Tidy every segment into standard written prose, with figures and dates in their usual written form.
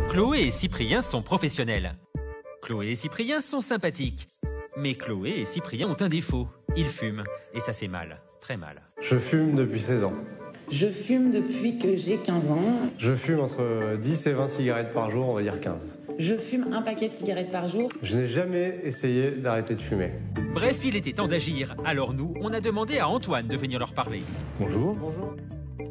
Chloé et Cyprien sont professionnels. Chloé et Cyprien sont sympathiques. Mais Chloé et Cyprien ont un défaut. Ils fument. Et ça c'est mal. Très mal. Je fume depuis 16 ans. Je fume depuis que j'ai 15 ans. Je fume entre 10 et 20 cigarettes par jour, on va dire 15. Je fume un paquet de cigarettes par jour. Je n'ai jamais essayé d'arrêter de fumer. Bref, il était temps d'agir. Alors nous, on a demandé à Antoine de venir leur parler. Bonjour. Bonjour.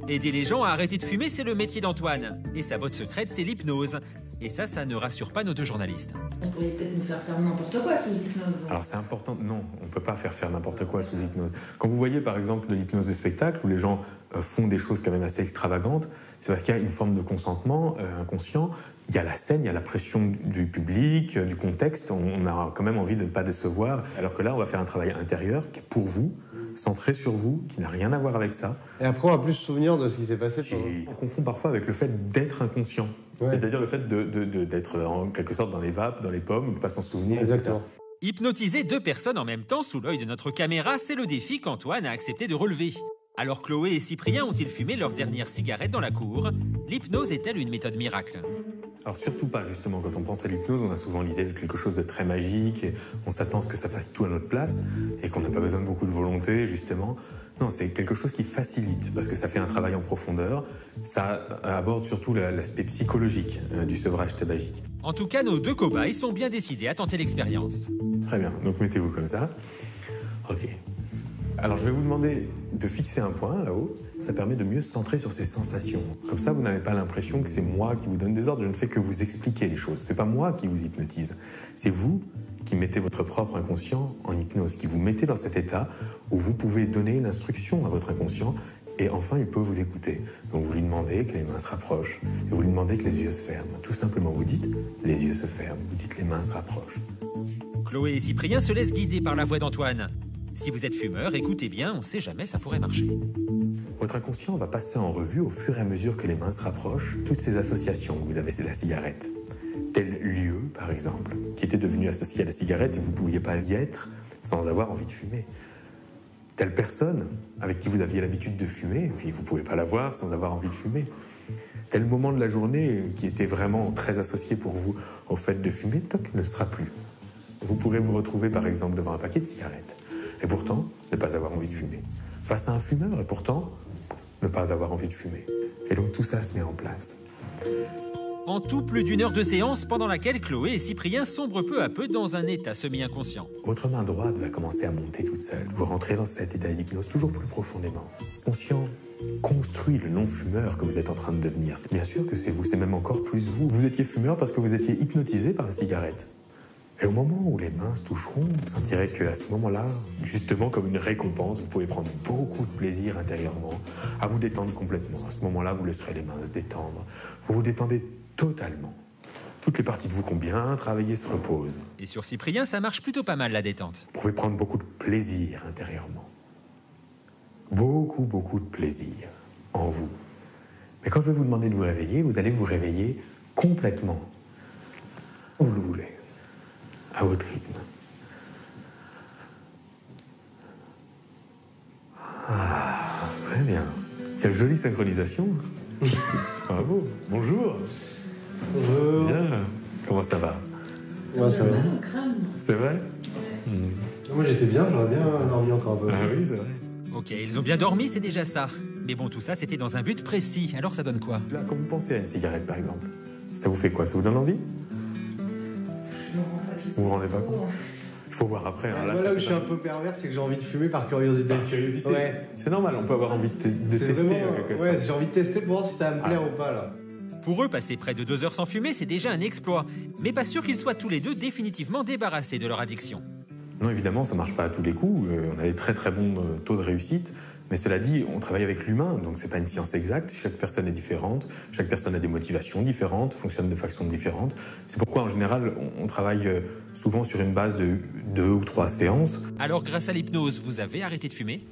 Aider les gens à arrêter de fumer, c'est le métier d'Antoine. Et sa botte secrète, c'est l'hypnose. Et ça ne rassure pas nos deux journalistes. On pourrait peut-être nous faire faire n'importe quoi sous hypnose. Alors c'est important, non, on ne peut pas faire n'importe quoi sous hypnose. Quand vous voyez par exemple de l'hypnose de spectacle, où les gens font des choses quand même assez extravagantes, c'est parce qu'il y a une forme de consentement inconscient. Il y a la scène, il y a la pression du public, du contexte, on a quand même envie de ne pas décevoir. Alors que là, on va faire un travail intérieur qui est pour vous, centré sur vous, qui n'a rien à voir avec ça. Et après, on va plus se souvenir de ce qui s'est passé. On confond parfois avec le fait d'être inconscient. Ouais. C'est-à-dire le fait d'être en quelque sorte dans les vapes, dans les pommes, ou de ne pas s'en souvenir, exactement. etc. Hypnotiser deux personnes en même temps sous l'œil de notre caméra, c'est le défi qu'Antoine a accepté de relever. Alors Chloé et Cyprien ont-ils fumé leur dernière cigarette dans la cour? L'hypnose est-elle une méthode miracle? Alors surtout pas, justement. Quand on pense à l'hypnose, on a souvent l'idée de quelque chose de très magique, et on s'attend à ce que ça fasse tout à notre place, et qu'on n'a pas besoin de beaucoup de volonté, justement. Non, c'est quelque chose qui facilite, parce que ça fait un travail en profondeur. Ça aborde surtout l'aspect psychologique du sevrage tabagique. En tout cas, nos deux cobayes sont bien décidés à tenter l'expérience. Très bien, donc mettez-vous comme ça. Ok. Alors je vais vous demander de fixer un point là-haut. Ça permet de mieux se centrer sur ces sensations. Comme ça, vous n'avez pas l'impression que c'est moi qui vous donne des ordres. Je ne fais que vous expliquer les choses. C'est pas moi qui vous hypnotise. C'est vous qui mettez votre propre inconscient en hypnose, qui vous mettez dans cet état où vous pouvez donner une instruction à votre inconscient et enfin il peut vous écouter. Donc vous lui demandez que les mains se rapprochent et vous lui demandez que les yeux se ferment. Tout simplement, vous dites les yeux se ferment, vous dites les mains se rapprochent. Chloé et Cyprien se laissent guider par la voix d'Antoine. Si vous êtes fumeur, écoutez bien, on sait jamais, ça pourrait marcher. Votre inconscient va passer en revue au fur et à mesure que les mains se rapprochent toutes ces associations que vous avez, c'est la cigarette. Tel lieu, par exemple, qui était devenu associé à la cigarette et vous ne pouviez pas y être sans avoir envie de fumer. Telle personne avec qui vous aviez l'habitude de fumer et puis vous ne pouvez pas la voir sans avoir envie de fumer. Tel moment de la journée qui était vraiment très associé pour vous au fait de fumer, toc, ne sera plus. Vous pourrez vous retrouver par exemple devant un paquet de cigarettes et pourtant ne pas avoir envie de fumer. Face à un fumeur et pourtant ne pas avoir envie de fumer. Et donc tout ça se met en place. En tout, plus d'1 heure de séance pendant laquelle Chloé et Cyprien sombrent peu à peu dans un état semi-inconscient. Votre main droite va commencer à monter toute seule. Vous rentrez dans cet état d'hypnose toujours plus profondément. Conscient construit le non-fumeur que vous êtes en train de devenir. Bien sûr que c'est vous, c'est même encore plus vous. Vous étiez fumeur parce que vous étiez hypnotisé par la cigarette. Et au moment où les mains se toucheront, vous sentirez qu'à ce moment-là, justement comme une récompense, vous pouvez prendre beaucoup de plaisir intérieurement, à vous détendre complètement. À ce moment-là, vous laisserez les mains se détendre. Vous vous détendez totalement. Toutes les parties de vous qui ont bien travaillé se reposent. Et sur Cyprien, ça marche plutôt pas mal la détente. Vous pouvez prendre beaucoup de plaisir intérieurement. Beaucoup de plaisir en vous. Mais quand je vais vous demander de vous réveiller, vous allez vous réveiller complètement. Où vous le voulez. À votre rythme. Ah, très bien. Quelle jolie synchronisation. Bravo. Bonjour. Bonjour. Bien. Comment ça va? Ouais, ça va. C'est vrai? Moi j'étais bien, j'aurais bien dormi encore un peu. Ah oui, c'est vrai. Ok, ils ont bien dormi, c'est déjà ça. Mais bon, tout ça, c'était dans un but précis. Alors ça donne quoi? Là, quand vous pensez à une cigarette, par exemple, ça vous fait quoi? Ça vous donne envie? Vous vous rendez pas compte? Il faut voir après. Hein. Là où je suis un peu pervers, c'est que j'ai envie de fumer par curiosité. Par curiosité. Ouais. C'est normal, on peut avoir envie de tester. Vraiment, en quelque sorte. ouais, j'ai envie de tester pour voir si ça va me plaire ou pas là. Pour eux, passer près de 2 heures sans fumer, c'est déjà un exploit. Mais pas sûr qu'ils soient tous les deux définitivement débarrassés de leur addiction. Non, évidemment, ça marche pas à tous les coups. On a des très bons taux de réussite. Mais cela dit, on travaille avec l'humain, donc c'est pas une science exacte. Chaque personne est différente, chaque personne a des motivations différentes, fonctionne de façon différente. C'est pourquoi, en général, on travaille souvent sur une base de 2 ou 3 séances. Alors, grâce à l'hypnose, vous avez arrêté de fumer?